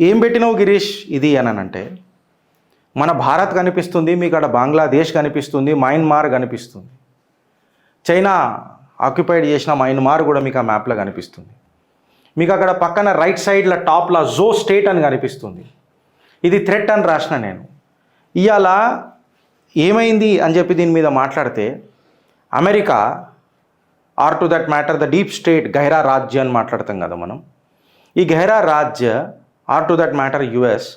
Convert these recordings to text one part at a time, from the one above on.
ఏం పెట్టినావు గిరీష్ ఇది అనంటే మన భారత్ కనిపిస్తుంది, మీకు అక్కడ బంగ్లాదేశ్ కనిపిస్తుంది, మయన్మార్ కనిపిస్తుంది, చైనా ఆక్యుపైడ్ చేసిన మయన్మార్ కూడా మీకు ఆ మ్యాప్లో కనిపిస్తుంది, మీకు అక్కడ పక్కన రైట్ సైడ్లో టాప్లో జో స్టేట్ అని కనిపిస్తుంది. ఇది థ్రెట్ అని రాసిన నేను. ఇవాళ ఏమైంది అని చెప్పి దీని మీద మాట్లాడితే America or to that matter the deep state గైరా రాజ్య అని మాట్లాడతాం కదా మనం. ఈ గైరా రాజ్య or to that matter US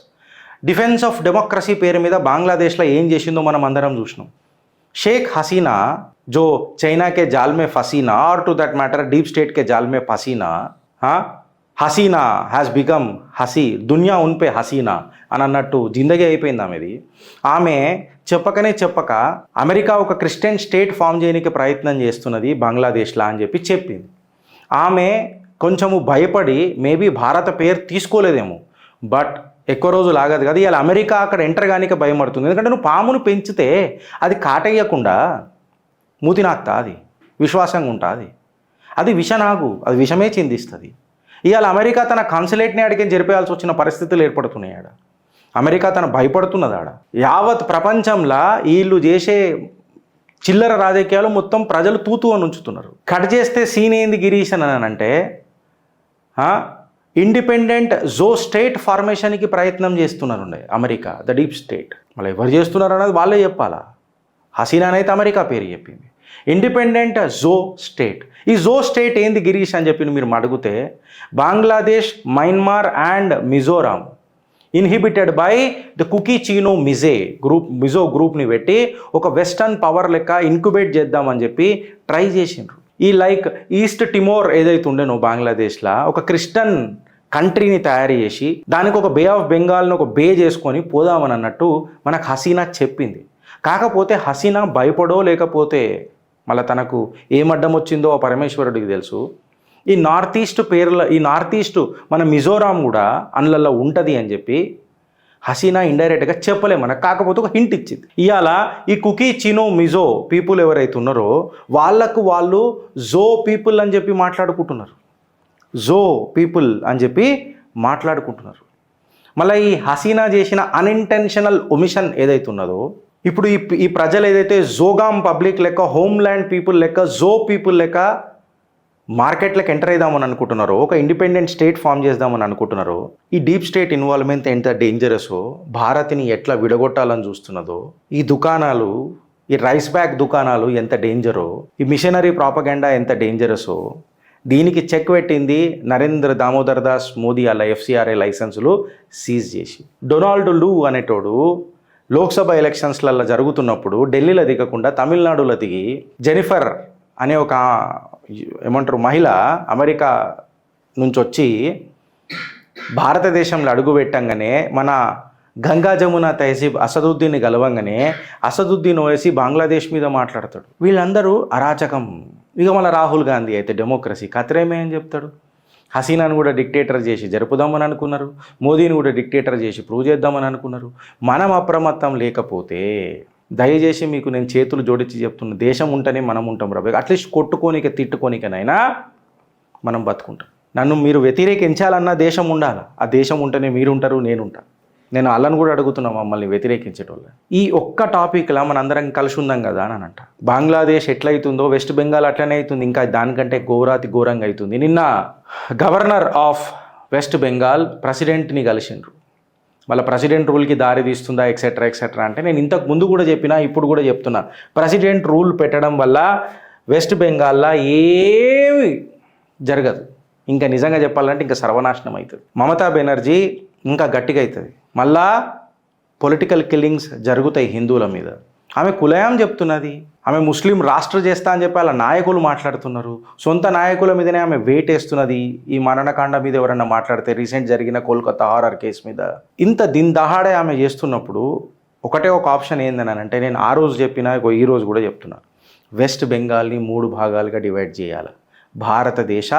defence of democracy పేరు మీద బంగ్లాదేశ్లో ఏం చేసిందో మనం అందరం చూసినాం. షేక్ హసీనా जो चाइना के जाल में फसीना और to that matter deep state के जाल में फसीना, हाँ हसीना हैज़ बिकम हसी, दुनिया उन पे हसीना అని అన్నట్టు జిందగీ అయిపోయింది ఆమెది. ఆమె చెప్పకనే చెప్పక అమెరికా ఒక క్రిస్టియన్ స్టేట్ ఫామ్ చేయడానికి ప్రయత్నం చేస్తున్నది బంగ్లాదేశ్లా అని చెప్పి చెప్పింది. ఆమె కొంచెము భయపడి మేబీ భారత పేరు తీసుకోలేదేమో, బట్ ఎక్కువ రోజులు ఆగదు కదా. ఇవాళ అమెరికా అక్కడ ఎంటర్ కానిక భయపడుతుంది. ఎందుకంటే నువ్వు పామును పెంచితే అది కాటేయకుండా మూతి నాకుతా, అది విశ్వాసంగా ఉంటుంది, అది విషనాగు, అది విషమే చిందిస్తుంది. ఇవాళ అమెరికా తన కాన్సులేట్ని అడిగి జరిపేయాల్సి వచ్చిన పరిస్థితులు ఏర్పడుతున్నాయి. ఆడ అమెరికా తన భయపడుతున్నది. ఆడ యావత్ ప్రపంచంలో వీళ్ళు చేసే చిల్లర రాజకీయాలు మొత్తం ప్రజలు తూతూ అని ఉంచుతున్నారు. కట్ చేస్తే సీన్ ఏంది గిరీష్ అని అంటే ఇండిపెండెంట్ జో స్టేట్ ఫార్మేషన్కి ప్రయత్నం చేస్తున్నారు అమెరికా, ద డీప్ స్టేట్. మళ్ళీ ఎవరు చేస్తున్నారు అన్నది వాళ్ళే చెప్పాలా. హసీనా అయితే అమెరికా పేరు చెప్పింది. Independent Zo state. ఈ జో స్టేట్ ఏంది గిరీష్ అని చెప్పి మీరు అడిగితే Bangladesh, Myanmar and Mizoram inhibited by the Kuki Chin Mizo గ్రూప్ని పెట్టి ఒక వెస్టర్న్ పవర్ లెక్క ఇన్క్యుబేట్ చేద్దామని చెప్పి ట్రై చేసిండ్రు. ఈ లైక్ ఈస్ట్ టిమోర్ ఏదైతే ఉండేనో బంగ్లాదేశ్లో ఒక క్రిస్టియన్ కంట్రీని తయారు చేసి దానికి ఒక బే ఆఫ్ బెంగాల్ని ఒక బే చేసుకొని పోదామని అన్నట్టు మనకు హసీనా చెప్పింది. కాకపోతే హసీనా భయపడో లేకపోతే మళ్ళీ తనకు ఏం అడ్డం వచ్చిందో ఆ పరమేశ్వరుడికి తెలుసు. ఈ నార్త్ ఈస్ట్ మన మిజోరాం కూడా అందులో ఉంటుంది అని చెప్పి హసీనా ఇండైరెక్ట్గా చెప్పలే మనకు. కాకపోతే ఒక హింట్ ఇచ్చింది. ఇవాళ ఈ కుకీ చినో మిజో పీపుల్ ఎవరైతే ఉన్నారో వాళ్ళు జో పీపుల్ అని చెప్పి మాట్లాడుకుంటున్నారు. జో పీపుల్ అని చెప్పి మాట్లాడుకుంటున్నారు. మళ్ళీ ఈ హసీనా చేసిన అన్ఇంటెన్షనల్ ఒమిషన్ ఏదైతే ఉన్నదో, ఇప్పుడు ఈ ప్రజలు ఏదైతే జోగాం పబ్లిక్ లెక్క, హోమ్ల్యాండ్ పీపుల్ లెక్క, జో పీపుల్ లెక్క మార్కెట్లకు ఎంటర్ అయిదామని అనుకుంటున్నారో, ఒక ఇండిపెండెంట్ స్టేట్ ఫామ్ చేద్దామని అనుకుంటున్నారో, ఈ డీప్ స్టేట్ ఇన్వాల్వ్మెంట్ ఎంత డేంజరసో, భారత్ని ఎట్లా విడగొట్టాలని చూస్తున్నదో, ఈ దుకాణాలు, ఈ రైస్ బ్యాగ్ దుకాణాలు ఎంత డేంజరో, ఈ మిషనరీ ప్రాపగెండా ఎంత డేంజరసో, దీనికి చెక్ పెట్టింది నరేంద్ర దామోదర్ దాస్ మోదీ అలా FCRA లైసెన్సులు సీజ్ చేసి. డొనాల్డ్ లూ అనేటోడు లోక్సభ ఎలక్షన్స్లలో జరుగుతున్నప్పుడు ఢిల్లీలో దిగకుండా తమిళనాడులో దిగి జెనిఫర్ అనే ఒక ఏమంటారు మహిళ అమెరికా నుంచి వచ్చి భారతదేశంలో అడుగు పెట్టంగానే మన గంగా జమున తహసీబ్ అసదుద్దీన్ని గెలవంగానే అసదుద్దీన్ ఓవేసి బంగ్లాదేశ్ మీద మాట్లాడతాడు. వీళ్ళందరూ అరాచకం. ఇక మన రాహుల్ గాంధీ అయితే డెమోక్రసీ కత్రేమే అని చెప్తాడు. హసీనాను కూడా డిక్టేటర్ చేసి జరుపుదామని అనుకున్నారు, మోదీని కూడా డిక్టేటర్ చేసి ప్రూవ్ చేద్దామని అనుకున్నారు. మనం అప్రమత్తం లేకపోతే దయచేసి మీకు నేను చేతులు జోడించి చెప్తున్నా, దేశం ఉంటేనే మనం ఉంటాం రాబోయే. అట్లీస్ట్ కొట్టుకోనిక తిట్టుకోనికనైనా మనం బతుకుంటాం. నన్ను మీరు వ్యతిరేకించాలన్నా దేశం ఉండాలి. ఆ దేశం ఉంటేనే మీరు ఉంటారు, నేనుంటా. నేను వాళ్ళని కూడా అడుగుతున్నా మమ్మల్ని వ్యతిరేకించేటోళ్ళు. ఈ ఒక్క టాపిక్లా మన అందరం కలిసి ఉందాం కదా అని అంట. బంగ్లాదేశ్ ఎట్లయితుందో వెస్ట్ బెంగాల్ అట్లనే అవుతుంది, ఇంకా దానికంటే ఘోరంగా అవుతుంది. నిన్న గవర్నర్ ఆఫ్ వెస్ట్ బెంగాల్ ప్రెసిడెంట్ని కలిసిండ్రు. వాళ్ళ ప్రెసిడెంట్ రూల్కి దారి తీస్తుందా ఎక్సెట్రా అంటే నేను ఇంతకు ముందు కూడా చెప్పినా, ఇప్పుడు కూడా చెప్తున్నా, ప్రెసిడెంట్ రూల్ పెట్టడం వల్ల వెస్ట్ బెంగాల్లో ఏమి జరగదు. ఇంకా నిజంగా చెప్పాలంటే ఇంకా సర్వనాశనం అవుతుంది. మమతా బెనర్జీ ఇంకా గట్టిగా అవుతుంది. మళ్ళా పొలిటికల్ కిల్లింగ్స్ జరుగుతాయి హిందువుల మీద. ఆమె కులయం చెప్తున్నది, ఆమె ముస్లిం రాష్ట్ర చేస్తా అని చెప్పి వాళ్ళ నాయకులు మాట్లాడుతున్నారు. సొంత నాయకుల మీదనే ఆమె వేటేస్తున్నది. ఈ మరణకాండ మీద ఎవరన్నా మాట్లాడితే, రీసెంట్ జరిగిన కోల్కతా హారర్ కేసు మీద ఇంత దహాడే ఆమె చేస్తున్నప్పుడు ఒకటే ఒక ఆప్షన్ ఏందని అంటే, నేను ఆ రోజు చెప్పినా ఈ రోజు కూడా చెప్తున్నా, వెస్ట్ బెంగాల్ని 3 భాగాలుగా డివైడ్ చేయాలి. భారతదేశ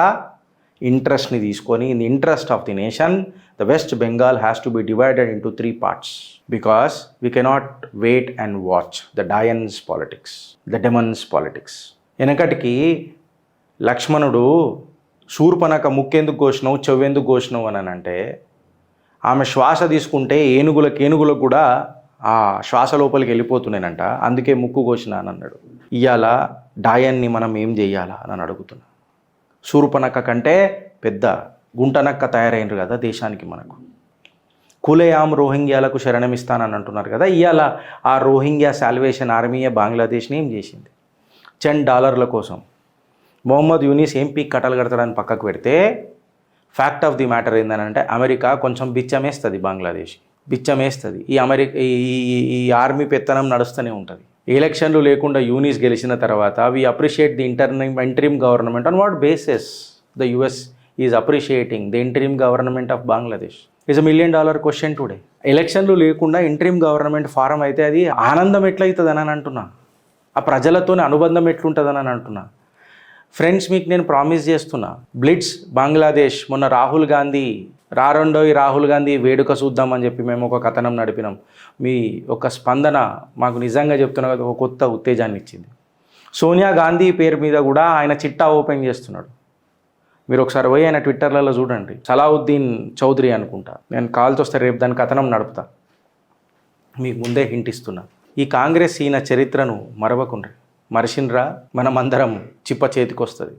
ఇంట్రెస్ట్ని తీసుకొని, in the interest of the nation, the West Bengal has to be divided into 3 parts because we cannot wait and watch the Dian's politics, the demons politics. వెనకటికి లక్ష్మణుడు శూర్పణఖ ముక్కెందుకు కోసినావు చెవ్వెందుకు కోసినావు అని అంటే ఆమె శ్వాస తీసుకుంటే ఏనుగులకు కూడా ఆ శ్వాస లోపలికి వెళ్ళిపోతున్నానంట, అందుకే ముక్కు కోసిన అని అన్నాడు. ఇవాళ డాయన్ని మనం ఏం చెయ్యాలా అని అడుగుతున్నా. శూర్పణఖ కంటే పెద్ద గుంటనక్క తయారైనరు కదా దేశానికి మనకు. కులేయాం రోహింగ్యాలకు శరణమిస్తానని అంటున్నారు కదా. ఇవాళ ఆ రోహింగ్యా సాల్వేషన్ ఆర్మీయే బంగ్లాదేశ్ని ఏం చేసింది? $10 కోసం మొహమ్మద్ యూనిస్ ఏం పీక్ కట్టలు కడతాడని పక్కకు పెడితే, ఫ్యాక్ట్ ఆఫ్ ది మ్యాటర్ ఏంటంటే అమెరికా కొంచెం బిచ్చమేస్తుంది, బంగ్లాదేశ్ బిచ్చమేస్తుంది. ఈ ఆర్మీ పెత్తనం నడుస్తూనే ఉంటుంది. ఎలక్షన్లు లేకుండా యూనిస్ గెలిచిన తర్వాత we appreciate the interim government. On what basis the US is appreciating the interim government of Bangladesh? Is $1 million question today. ఎలక్షన్లు లేకుండా ఇంటరిమ్ గవర్నమెంట్ ఫారం అయితే అది ఆనందం ఎట్లయితుందని అని అంటున్నా, ఆ ప్రజలతోని అనుబంధం ఎట్లుంటుందని అంటున్నా. ఫ్రెండ్స్, మీకు నేను ప్రామిస్ చేస్తున్నా, బ్లిట్స్ బంగ్లాదేశ్ మొన్న రాహుల్ గాంధీ రాహుల్ గాంధీ వేడుక చూద్దామని చెప్పి మేము ఒక కథనం నడిపినాం. మీ ఒక స్పందన మాకు నిజంగా చెప్తున్నా కదా ఒక కొత్త ఉత్తేజాన్ని ఇచ్చింది. సోనియా గాంధీ పేరు మీద కూడా ఆయన చిట్టా ఓపెన్ చేస్తున్నాడు. మీరు ఒకసారి పోయి ఆయన ట్విట్టర్లలో చూడండి. సలావుద్దీన్ చౌదరి అనుకుంటా, నేను కాల్తో వస్తే రేపు దాని కథనం నడుపుతా. మీకు ముందే హింట్ ఇస్తున్నా. ఈ కాంగ్రెస్ ఈయన చరిత్రను మరచినరా మనమందరం చిప్ప చేతికి వస్తుంది.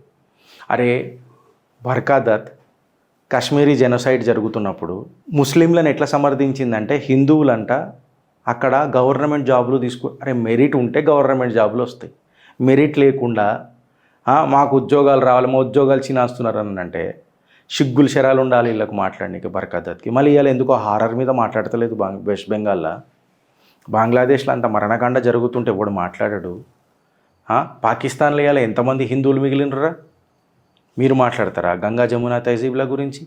అరే, బర్కాదత్ కాశ్మీరీ జెనోసైడ్ జరుగుతున్నప్పుడు ముస్లింలను ఎట్లా సమర్థించిందంటే, హిందువులంట అక్కడ గవర్నమెంట్ జాబులు అరే మెరిట్ ఉంటే గవర్నమెంట్ జాబులు వస్తాయి, మెరిట్ లేకుండా మాకు ఉద్యోగాలు రావాలి, మా ఉద్యోగాలు చినాస్తున్నారు అని అంటే సిగ్గులు శరాలు ఉండాలి వీళ్ళకు మాట్లాడడానికి బర్కాదత్కి. మళ్ళీ ఇవాళ ఎందుకో హారర్ మీద మాట్లాడతలేదు. వెస్ట్ బెంగాల్లో బంగ్లాదేశ్లో అంత మరణకాండ జరుగుతుంటే ఎవడు మాట్లాడాడు? పాకిస్తాన్లో ఇవాళ ఎంతమంది హిందువులు మిగిలినరా? మీరు మాట్లాడతారా గంగా జమునా తహజీబ్ల గురించి?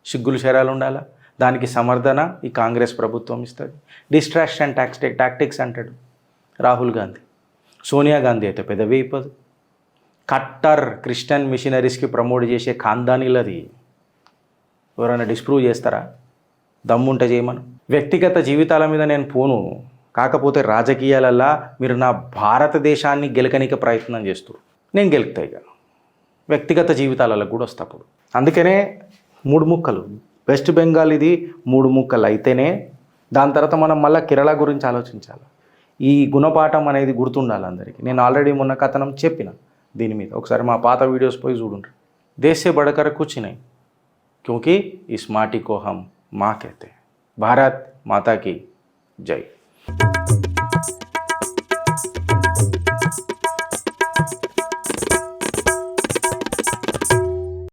సిగ్గులు శరాలు ఉండాలా? దానికి సమర్థన ఈ కాంగ్రెస్ ప్రభుత్వం ఇస్తుంది. డిస్ట్రాక్షన్ టాక్టిక్స్ అంటాడు రాహుల్ గాంధీ. సోనియా గాంధీ అయితే పెదవి అయిపోదు. కట్టర్ క్రిస్టియన్ మిషనరీస్కి ప్రమోట్ చేసే ఖాందానీలది. ఎవరైనా డిస్ప్రూవ్ చేస్తారా? దమ్ముంటే చేయమను. వ్యక్తిగత జీవితాల మీద నేను పోను, కాకపోతే రాజకీయాలల్లా మీరు నా భారతదేశాన్ని గెలకనిక ప్రయత్నం చేస్తారు, నేను గెలుపుతా. ఇక వ్యక్తిగత జీవితాలలో కూడా వస్తా అప్పుడు. అందుకనే 3 ముక్కలు. వెస్ట్ బెంగాల్ ఇది 3 ముక్కలు అయితేనే దాని తర్వాత మనం మళ్ళీ కేరళ గురించి ఆలోచించాలి. ఈ గుణపాఠం అనేది గుర్తుండాలి అందరికీ. నేను ఆల్రెడీ మొన్న కథనం చెప్పిన దీని మీద, ఒకసారి మా పాత వీడియోస్ పోయి చూడండి. దేశ్ సే బడకర్ కుచ్ నహీ, క్యోంకి ఇస్ మాటీ కో హమ్ మాँ कहते हैं. భారత్ మాతాకి జై.